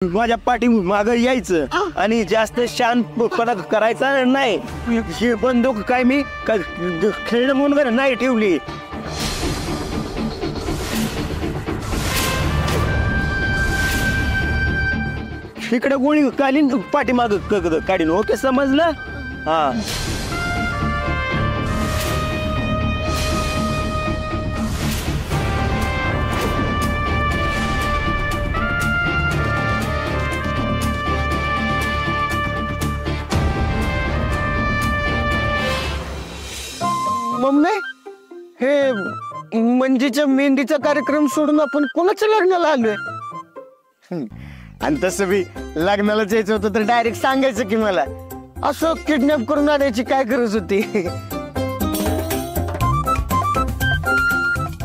माझ्या पाठी मागं यायचं आणि जास्त शांतपणा करायचा नाही. ही बंदूक काय मी खेळणं म्हणून नाही ठेवली. इकडे गोळी कालीन पाठीमाग काढीन. ओके समजलं? हा. मम्मी, हे मंजीच्या मेहंदीचा कार्यक्रम सोडून आपण कोणाच्या लग्नाला आलोय? आणि तसं बी लग्नाला जायचं होतं तर डायरेक्ट सांगायचं की मला. असं किडनॅप करून आणायची काय गरज होती?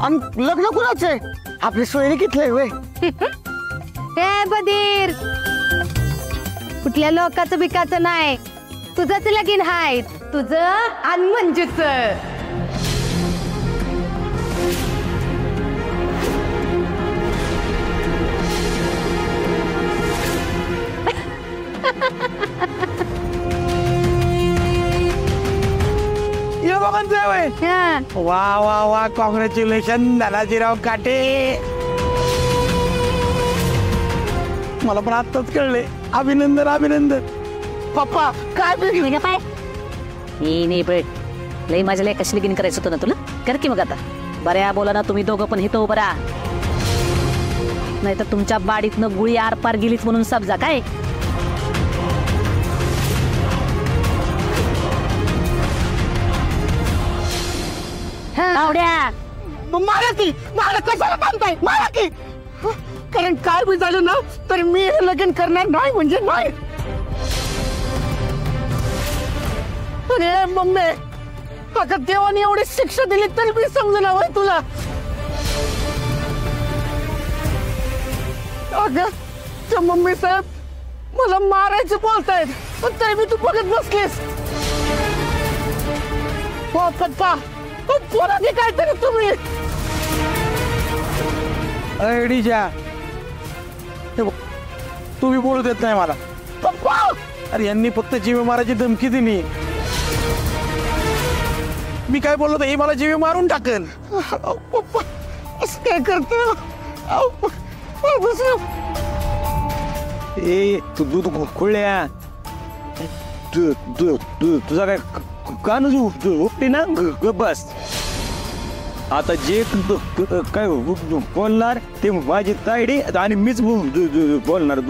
आणि लग्न कोणाचं आहे? आपली सोयरी कितलंय वय? हे बधीर, कुठल्या लोकांचं बिकाचं नाही, तुझंच लगीन हाय, तुझं आणि मंजूचं. वा वा वा, कॉंग्रॅच्युलेशन धनाजीराव काटे. मला पण आत्ताच कळले. अभिनंदन अभिनंदन. पप्पा काय पाय नाही भेट लई माझ्या कशी लगीन करायचं होतं ना तुला. कर की मग आता. बऱ्या बोला ना तुम्ही दोघं पण हिथं उभं राहा, नाही तर तुमच्या बाडीतनं गुळी आर पार गेलीच म्हणून समजा. काय मारा की, मला कशाला बांधताय? मारा की. कारण काय बी झालं ना तर मी हे लगीन करणार नाही म्हणजे नाही. अरे मम्मी, अगं देवाने एवढी शिक्षा दिली तरी मी समजणार होय तुला? अगं त्या मम्मी साहेब मला मारायचं बोलतायत, पण तरी मी तू बघत बसलीस. हो पप्पा, बोला की काहीतरी तुम्ही. अडीजा तुम्ही बोलू देत नाही मला. पप्पा, अरे यांनी फक्त जीवे मारायची धमकी दिली. मी काय बोललो तर हे मला जीवे मारून टाकेल. पप्पा असं काय करतो? ए तू दूध खोळल्या, तुझा काय कान उपटी ना? बस आता जे काय बोलणार ते माझी तायडी आणि मीच बोलणार.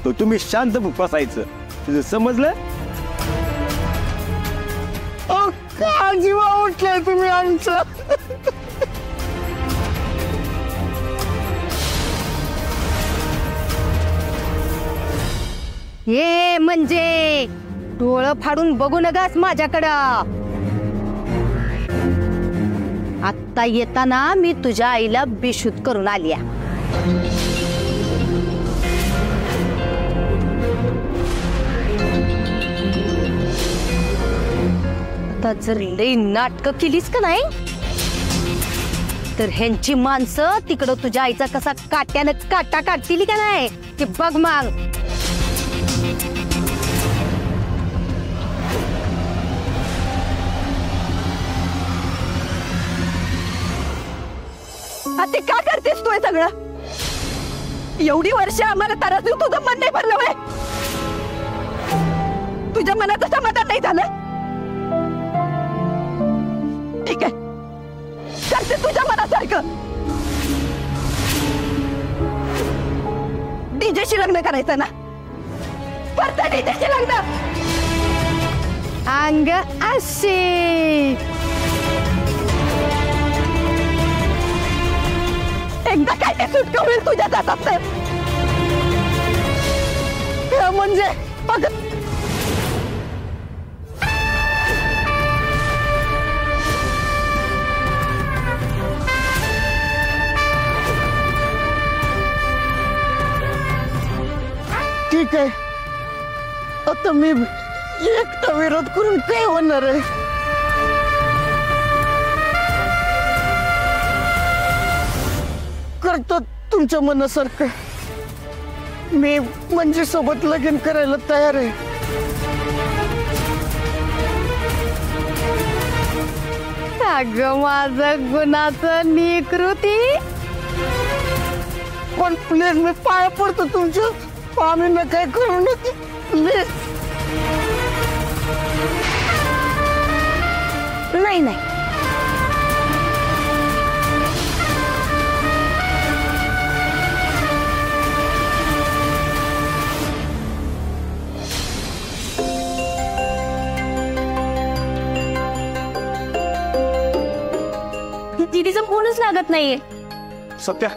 तुम्ही शांत बसायचं, समजलं? जीवा उठलाय तुम्ही आमचं. हे म्हणजे डोळं फाडून बघू नगास माझ्याकडं. आत्ता येताना मी तुझ्या आईला बेशुद्ध करून आली. आता जर लई नाटक केलीस का नाही तर ह्यांची माणसं तिकडं तुझ्या आईचा कसा काट्यानं काटा काढतील का नाही ते बघ मग. ते का करतेस तू हे सगळं? एवढी वर्ष आम्हाला त्रास देऊन तुझं मन नाही भरलं वय? तुझ्या मनाचं समाधान नाही झालं? ठीक आहे, करते तुझ्या मनासारखं. डीजेशी लग्न करायचं ना? परत डीजेशी लग्न. अंग अशी एकदा काय सुटका होईल तुझ्या जातात म्हणजे ठीक आहे. आता मी एकटा विरोध करून काय होणार आहे? करतो तुमच्या मनासारखं. मी म्हणजे सोबत लगीन करायला तयार आहे. अगं माझं गुणाचं निकृती. पण प्लीज मी पाया पडतो तुमच्या, आम्ही न काय करू नका प्लीज. नाही नाही, दीदीचा फोनच लागत नाहीये. सत्या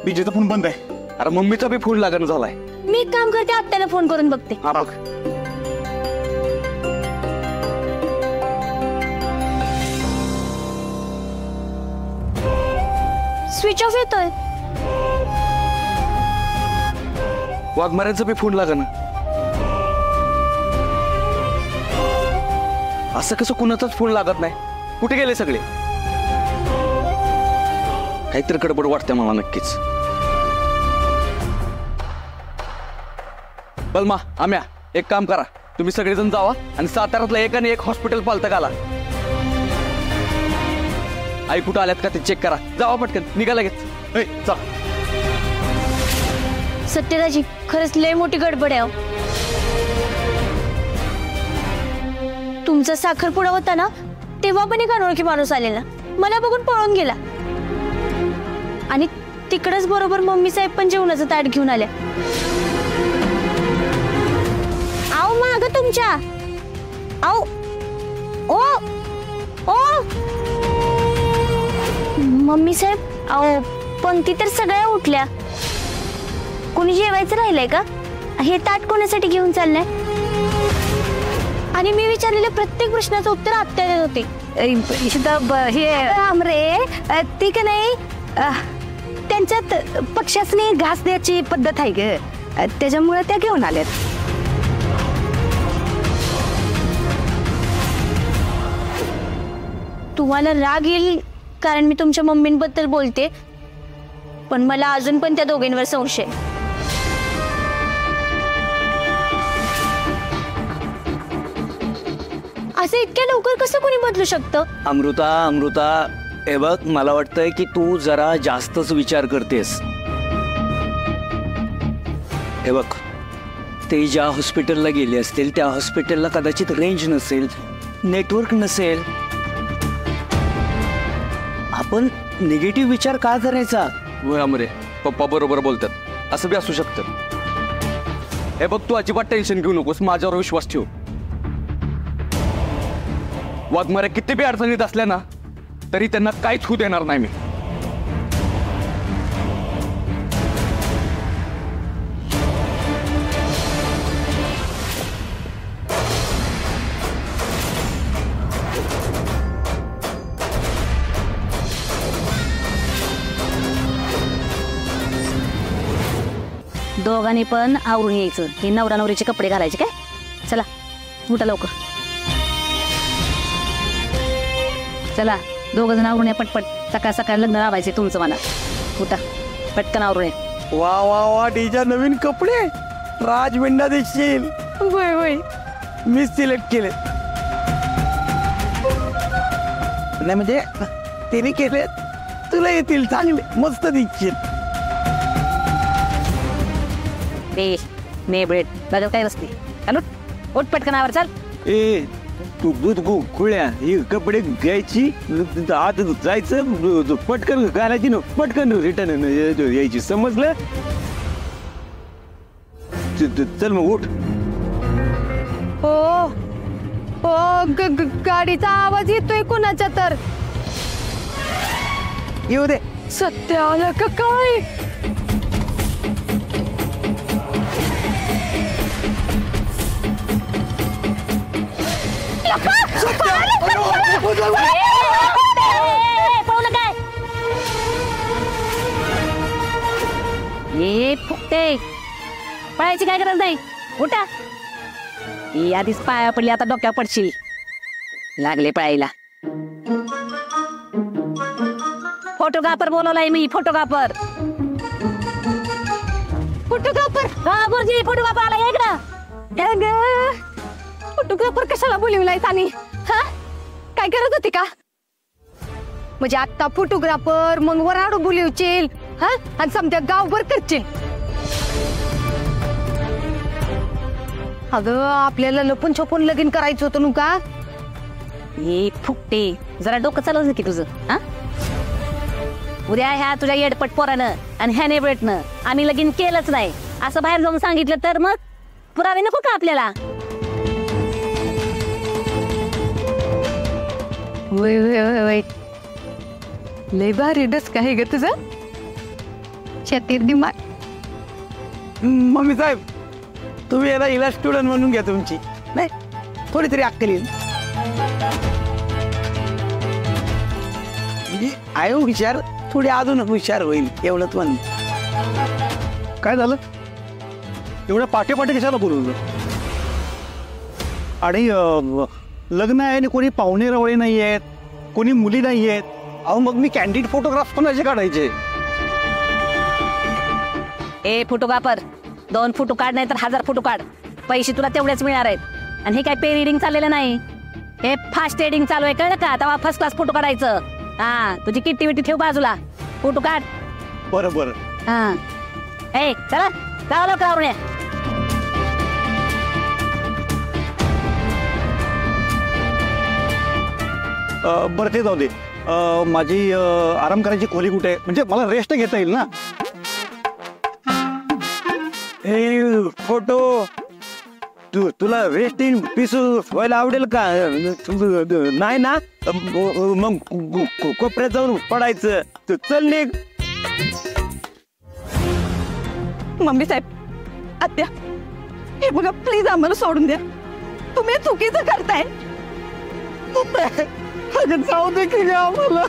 विजेचा फोन बंद आहे. अरे मम्मीचा बी फोन लागण झालाय. मी एक काम करते, आत्याला फोन करून बघते. हा बघ. स्विच ऑफ येतोय. वाघमाऱ्यांचा बी फोन लागण. असं कसं कुणाचाच फोन लागत नाही? कुठे गेले सगळे? काहीतरी गडबड वाटते मला नक्कीच. बलमा, आम्या, एक काम करा, तुम्ही सगळेजण जावा आणि साताऱ्यातला एक आणि एक हॉस्पिटल पालतं घाला. आई कुठं आल्यात का ते चेक करा. जावा पटकन, निघा लगेच. चल. सत्यदाजी, खरंच लय मोठी गडबड आहे. तुमचा साखरपुडा होता ना, तेव्हा पण एक अनोळखी माणूस आलेला, मला बघून पळून गेला. आणि तिकडच बरोबर मम्मी साहेब पण जेवणाचं ताट घेऊन आल्या. आओ माग तुमच्या. आओ ओ ओ मम्मी साहेब, आओ पंक्ती तर सगळ्या उठल्या. कोणी जेवायचं राहिलंय का? हे ताट कोणासाठी घेऊन चाललंय? आणि मी विचारलेल्या प्रत्येक प्रश्नाचं उत्तर आत्या देत होती. हे आमरे ती का नाही, त्यांच्यात पक्षासने घास द्यायची पद्धत आहे ग, त्याच्यामुळे त्या घेऊन आल्यात. तुम्हाला राग येईल कारण मी तुमच्या मम्मींबद्दल बोलते, पण मला अजून पण त्या दोघींवर संशय. असं इतक्या लवकर कसं कोणी बदलू शकतं? अमृता, हे बघ, मला वाटतंय की तू जरा जास्तच विचार करतेस. हे बघ, ते ज्या हॉस्पिटलला गेले असतील त्या हॉस्पिटलला कदाचित रेंज नसेल, नेटवर्क नसेल. आपण निगेटिव्ह विचार का करायचा? होय अमरे, पप्पा बरोबर बोलतात. असं बी असू शकतं. हे बघ, तू अजिबात टेन्शन घेऊ नकोस, माझ्यावर विश्वास ठेव. वाघमाऱ्या किती बी अडचणीत असल्या ना, तरी त्यांना काहीच होऊ देणार नाही मी. दोघांनी पण आवरून यायचं. हे नवरा नवरीचे कपडे घालायचे काय? चला उठा लवकर. चला दोघ जण आवरून या पटपट. सकाळ सकाळ लग्न लावायचे तुमचं मला. उठा पटकन आवरून ये. वा वा वा, डीजा नवीन कपडे, राजविंडा देशील. वय वय, मी सिलेक्ट केले. नाही म्हणजे तिने केले, तुला येतील चांगले, मस्त दिसशील. ने भेट बघत काय बसते. चालू उठ पटकन आवर. चाल. ए तू दूध गोळ्या ही कपडे घ्यायची, आत जायचं, पटकन घालायची ना, पटकन रिटर्न यायची, समजलं? चल मग उठ. हो हो, गाडीचा आवाज येतोय कोणाचा तर. येऊ दे. सत्य आलं का काय? ये फुकते, पळायची काय गरज नाही. उठा. ही आधीच पाया पडली, आता डोक्यावर पडशील. लागले पळायला. फोटोग्राफर बोलवलाय मी, फोटोग्राफर. फोटोग्राफर हा गुरुजी फोटोग्राफर आला एक ना. फोटोग्राफर कशाला बोलवलाय आणि हा काय करत होती का? म्हणजे आता फोटोग्राफर मग वराडू बोलवशील हा आणि समजा गावभर करशील. अगं आपल्याला लपून छपून लगीन करायचं होतं नु का? हे फुकटे जरा डोकं चालवलं की तुझं. हा उद्या ह्या तुझ्या येडपट पोरानं आणि ह्याने भेटणं आम्ही लगीन केलंच नाही असं बाहेर जाऊन सांगितलं तर मग पुरावे नको का आपल्याला? वय लय भारी डस आहे ग तुझं. छातीर दिमाग. मम्मी साहेब तुम्ही याला हिला स्टुडंट म्हणून घ्या तुमची. नाही थोडी तरी अक्कल येईल. आहे हुशार थोडी अजून हुशार होईल एवढंच म्हण. काय झालं एवढ्या पाटे कशाला बोलवलं? आणि लग्न आहे आणि कोणी पाहुणे रवळे नाही आहेत, कोणी मुली नाही आहेत. अहो मग मी कॅन्डिड फोटोग्राफ कोणाचे काढायचे? ए फोटोग्राफर 2 फोटो काढ नाही तर 1000 फोटो काढ. पैसे तुला तेवढेच मिळणार आहेत. आणि हे काय पे रिडिंग चाललेलं नाही, हे फास्ट एडिंग चालू आहे कळलं का? तेव्हा फर्स्ट क्लास फोटो काढायचं. हा तुझी किट्टी विट्टी ठेव बाजूला, फोटो काढ. बरं बरं. हा ए चला जाऊ लवकर आवरून या. बरं ते जाऊ दे. माझी आराम करायची खोली कुठे आहे? म्हणजे मला रेस्ट घेता येईल ना? हे फोटो तुला वेस्ट इन पीस व्हायला आवडेल का? नाही ना मग कोपऱ्यात जाऊन पडायचं. चल निघ. मम्मी साहेब आत्या हे बघा प्लीज आम्हाला सोडून द्या. तुम्ही चुकीचं करताय. अगं जाऊ दे की आम्हाला.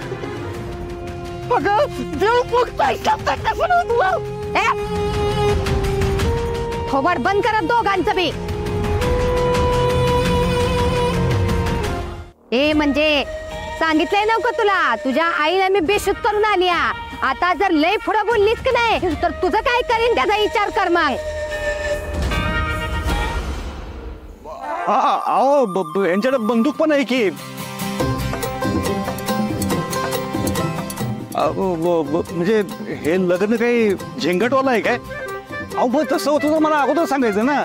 अगं देव बघताय थोबाड बंद करा दोघांचं बी. ए म्हणजे सांगितलंय नव्हतं तुला? तुझ्या आईला मी बेशुद्ध करून आली. आता जर लय पुढं बोललीस की नाही तर तुझं काय करीन त्याचा विचार कर मग. अहो यांच्याकडे बंदूक पण आहे की. म्हणजे हे लग्न काही झेंगटवाला आहे काय? अहो मग तसं होतं तर मला अगोदर सांगायचं ना.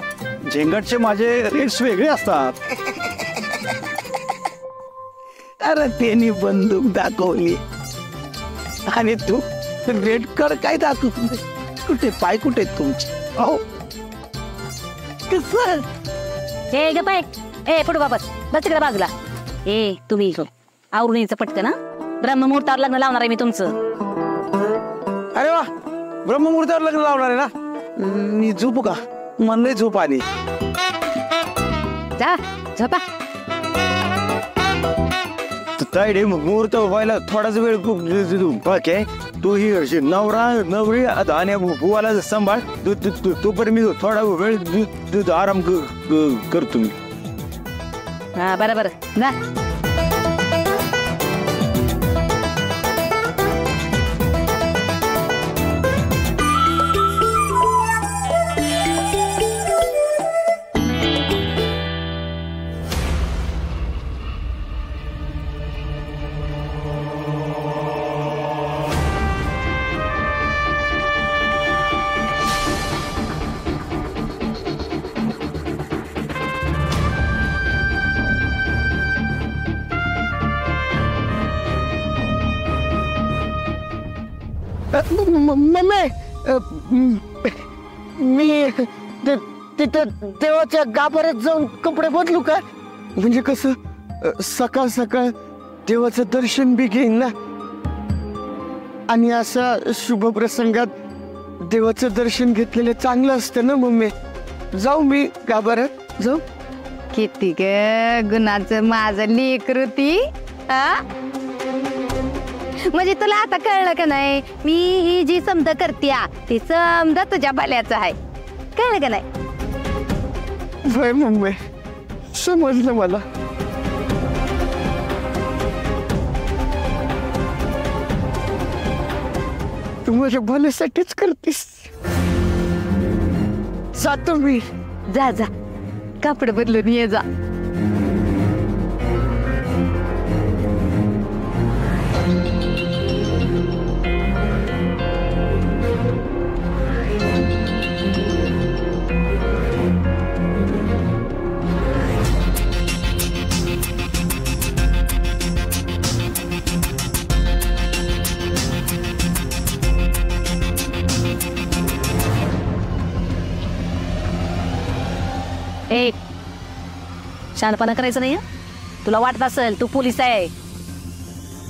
झेंगटचे माझे रेट्स वेगळे असतात. अरे त्यांनी बंदूक दाखवली आणि तू रेड कार्ड काय दाखवली? कुठे पाय कुठे तुमचे? अहो कसं? ए ग पाय ए फोटोग्राफर बस तिकडे बाजूला. ए तुम्ही आवरून यायचं पटकन. ब्रह्ममुहूर्तावर लग्न लावणार आहे मी तुमचं. अरे वा ब्रह्ममुहूर्तावर लग्न लावणार आहे ना? मी झोपू का? मला झोप आली. जा झोपा. तायडे मुहूर्त व्हायला थोडाच वेळ ओके. तू ही नवरा नवरी आणि बुवाला सांभाळ. तोपर्यंत मी थोडा वेळ आराम करतो मी. हा बरं बरं जा. मी तिथं देवाच्या गाभाऱ्यात जाऊन कपडे बदलू का? म्हणजे कसं सकाळ सकाळ देवाचं दर्शन बी घेईन ना. आणि असा शुभ प्रसंगात देवाचं दर्शन घेतलेलं चांगलं असतं ना मम्मी. जाऊ मी गाभाऱ्यात जाऊ. किती ग गुणाचं माझं लेकरू ती. म्हणजे तुला आता कळलं का नाही? मी ही जी समजा करत्या ती समजा तुझ्या भल्याचं आहे. कळलं का नाही? होय मम्मी समजलं मला. तू माझ्या भल्यासाठीच करतेस. जा तुम्ही. जा जा कापड बदलून ये जा. ए शहाणपणा करायचं नाही हं? तुला वाटत असेल तू पोलीस आहे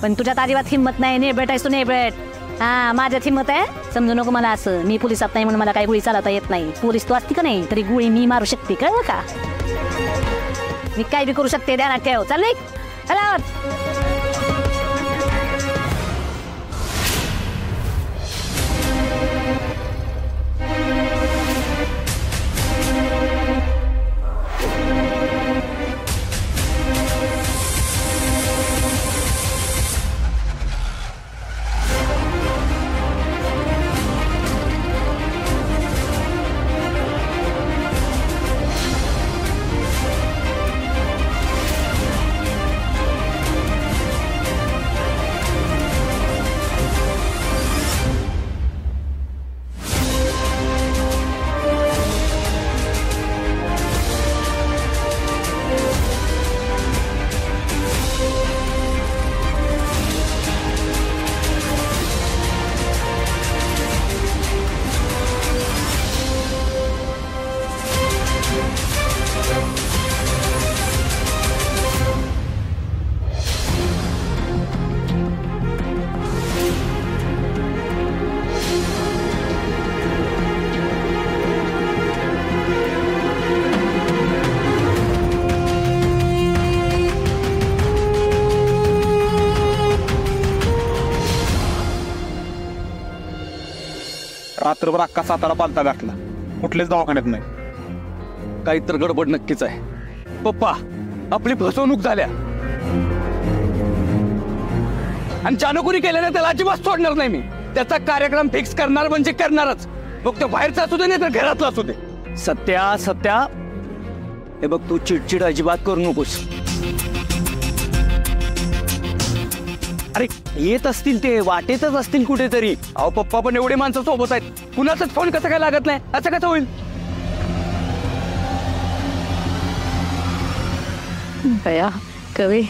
पण तुझ्यात अजिबात हिंमत नाही. नेबेट आहेस तू नेबेट. हा माझ्यात हिंमत आहे. समजू नको मला असं मी पोलिसात नाही म्हणून मला काही गोळी चालवता येत नाही. पोलीस तू असती का नाही तरी गोळी मी मारू शकते कळलं का. मी काय बी करू शकते ध्यानात ठेव. चालले चला. रात्रभर अख्खा सातारा पालता घातला, कुठल्याच दवाखान्यात नाही. काही तर गडबड नक्कीच आहे. पप्पा आपली फसवणूक झाल्या आणि चानकुरी केल्याने त्याला अजिबात सोडणार नाही मी. त्याचा कार्यक्रम फिक्स करणार म्हणजे करणारच. मग तो बाहेरचा असू दे नाही तर घरातला असू दे. सत्या सत्या हे बघ तू चिडचिड अजिबात करू नकोस. अरे येत असतील ते वाटेतच असतील कुठेतरी. अहो पप्पा पण एवढे माणसं सोबत आहेत. कुणाचाच फोन कसं काय लागत नाही असं कसं होईल. बया कवी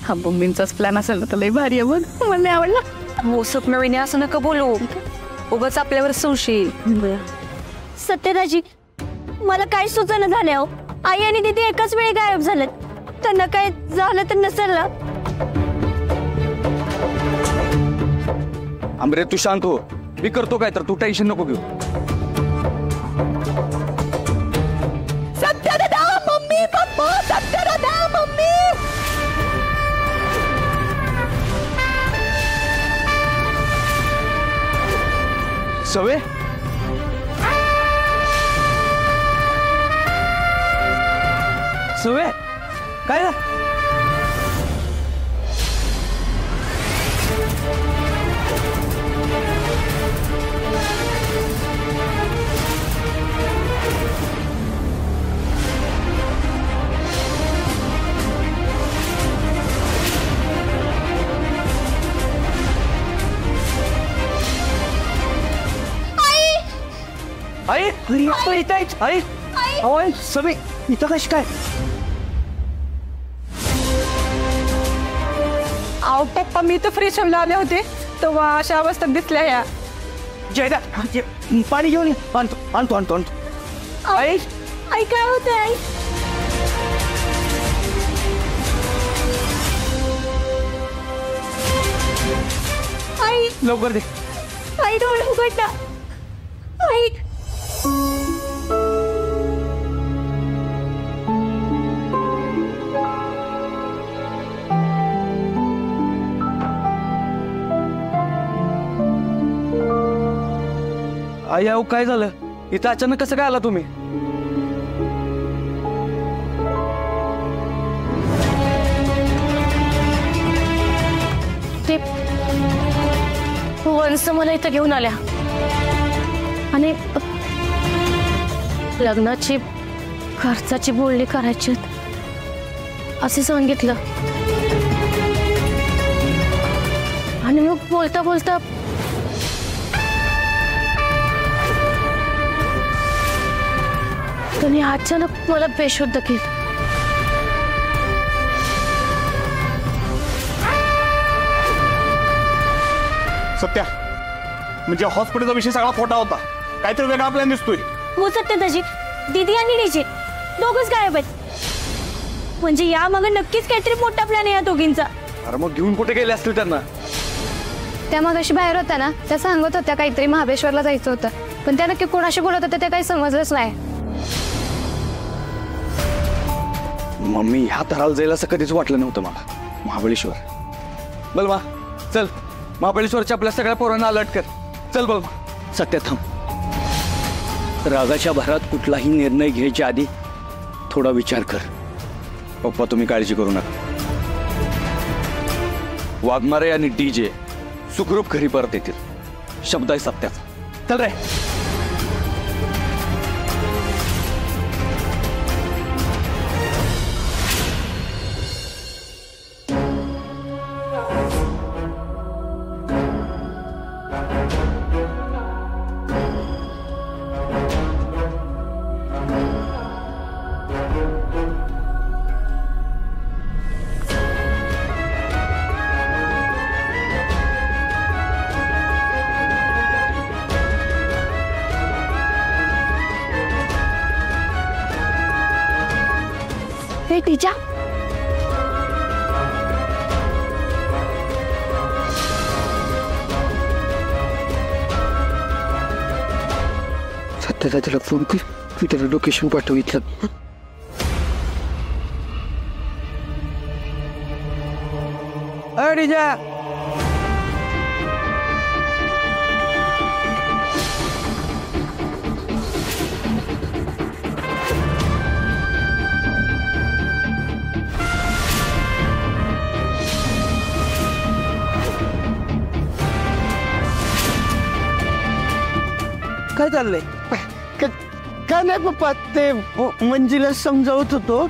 हा मम्मींचाच प्लॅन असेल ना तर लय भारी आहे बघ. मला आवडला. हो स्वप्नवहिनी असं नका बोलू. उगाच आपल्यावर संशय येईल. सत्यदाजी मला काय सुचना झालं हो. आई आणि दीदी एकाच वेळी गायब झालं. त्यांना काय झालं तर नसेल ना. आमरे तू शांत हो. मी करतो काय तर तू टेन्शन नको घेऊ. सत्यदादा मम्मी पप्पा सत्यदादा मम्मी. सवे सवे काय झालं? आई आई आई सगळे इथं कशी काय. अहो पप्पा मी तर फ्रेश व्हायला आले होते तेव्हा अशा अवस्थेत दिसल्या या. जयदा पाणी घेऊन ये. आणतो आणतो आणतो आणतो. आई आई काय होतंय आई. आई लवकर दे. आई डोळे उघड ना. आई आई अहो काय झालं इथं अचानक कसं काय आला तुम्ही. ते वंस मला इथं घेऊन आल्या आणि लग्नाची खर्चाची बोलणी करायची असे सांगितलं आणि मग बोलता बोलता त्यांनी अचानक मला बेशुद्ध केलं. सत्या म्हणजे हॉस्पिटलचा विषय सगळा खोटा होता, काहीतरी वेगळा प्लॅन दिसतोय. हो सत्यताजी, दीदी आणि डीजे दोघच गायब आहेत. म्हणजे या मग नक्कीच काहीतरी मोठा प्लॅन आहे या दोघींचा. अरे मग घेऊन कुठे गेले असतील त्यांना? त्या मागाशी बाहेर होत्या ना, त्या सांगत होत्या काहीतरी महाबळेश्वरला जायचं होतं, पण त्या नक्की कोणाशी बोलत होत्या ते काही समजलंच नाही. मम्मी ह्या तराला जाईल असं कधीच वाटलं नव्हतं मला. महाबळेश्वर बलमा, चल महाबळेश्वरच्या आपल्या सगळ्या पोरांना अलर्ट कर. चल बलमा. सत्य थांब. रागाच्या भरात कुठलाही निर्णय घ्यायच्या आधी थोडा विचार कर. पप्पा तुम्ही काळजी करू नका. वाघमारे आणि डीजे सुखरूप घरी परत येतील. शब्द आहे सत्याचा. चल रे. हे टीचा सत्याचा त्याला फोन कर, तू त्याला लोकेशन पाठवितलं. अरे जा काय चाललंय? का नाही पप्पा, ते मंजीला समजावत होतो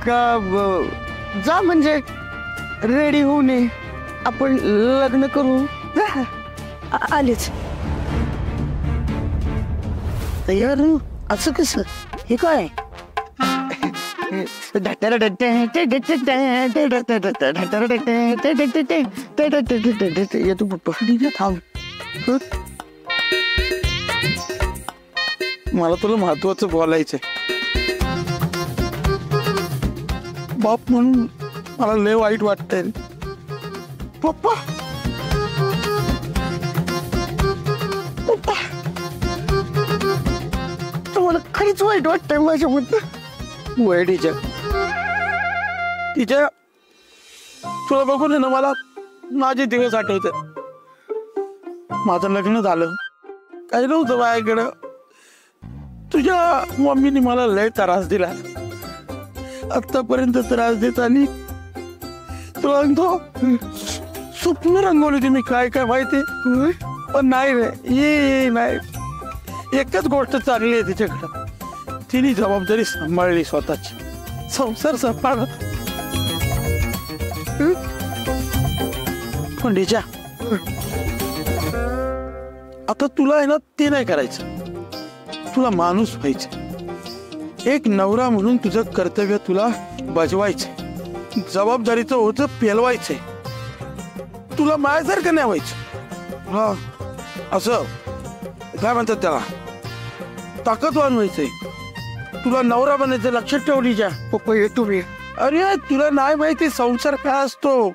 का जा म्हणजे रेडी होऊ नये, आपण लग्न करू. आलेच. यार असं कसं? हे काय? येतो पप्पा. थांब. मला तुला महत्वाचं बोलायचंय. बाप म्हणून मला लय वाईट वाटतंय. पप्पा पप्पा तुम्हाला खरीच वाईट वाटतंय माझ्याबद्दल? वाईटीच्या तिच्या तुला बघून आहे ना मला माझे दिवस आठवतात. माझं लग्न झालं, काही नव्हतं माझ्याकडं. तुझ्या मम्मीने मला लय त्रास दिला, आतापर्यंत त्रास देत आली. तुला तो स्वप्न रंगवली होती मी काय काय माहिती, पण नाही रे, ये नाही. एकच गोष्ट चांगली आहे तिच्याकडं, तिने जबाबदारी सांभाळली स्वतःची, संसार सांभाळला. पण तिच्या आता तुला आहे ना ते नाही करायचं, तुला माणूस व्हायचं. एक नवरा म्हणून तुझं कर्तव्य तुला बजवायचंय, जबाबदारीचं ओझं पेलवायचंय. तुला माझ्यासारखं नाही व्हायचं. हा असं काय म्हणतात त्याला, ताकदवान व्हायचंय. तुला नवरा बनायचं, लक्षात ठेवली जा. पप्पा येतो मी. अरे तुला नाही माहिती संसार काय असतो.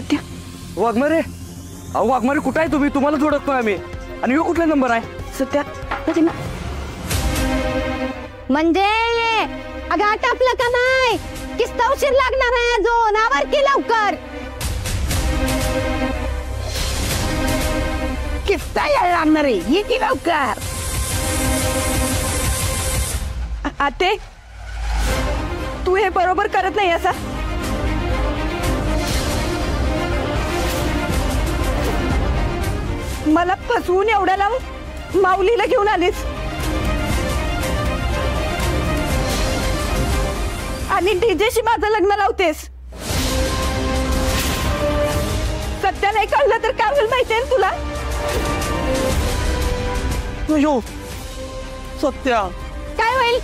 सत्या वाघमारे अहो वाघमारे कुठं आहे तुम्ही? तुम्हाला ओळखतोय आम्ही. आणि ह्यो कुठला नंबर आहे? सत्या कधी ना म्हणजे अगं आटापलं का नाही? किस्ता उशीर लागणार आहे अजून. आवर की लवकर. किस्ता यायला लागणार आहे. ये की लवकर. आते तू हे बरोबर करत नाही असा. मला फसवून एवढ्या लांब माऊलीला घेऊन आलीस आणि डीजेशी माझं लग्न लावतेस. सत्या नाही कळलं तर काय होईल माहितीये ना तुला? सत्या काय होईल?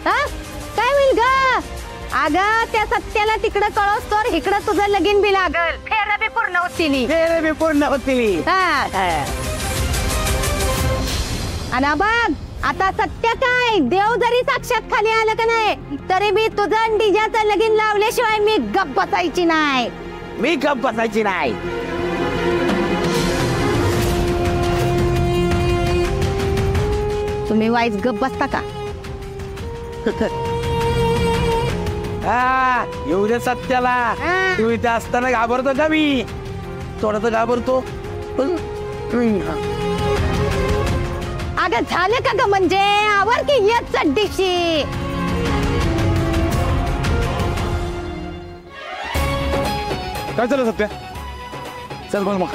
हा काय होईल ग? अगं त्या सत्याला तिकडं कळस तर इकडं तुझं लगीन बी लागल. फेरा बी पूर्ण होतील. फेरे बी पूर्ण होतील. आणि बघ आता सत्य काय देव जरी साक्षात खाली आलं का नाही तरी मी तुझं डीजाचं लगीन लावल्याशिवाय मी गप्प बसायची नाही. मी गप्प बसायची नाही. तुम्ही वाईच गप्प बसता का? हा येऊ दे सत्याला. तू इथे असताना घाबरतो का मी? थोडं तर घाबरतो पण अगं झालं का ग? म्हणजे आवर की येत चड्डीशी. काय झालं सत्या? चल बोल मग.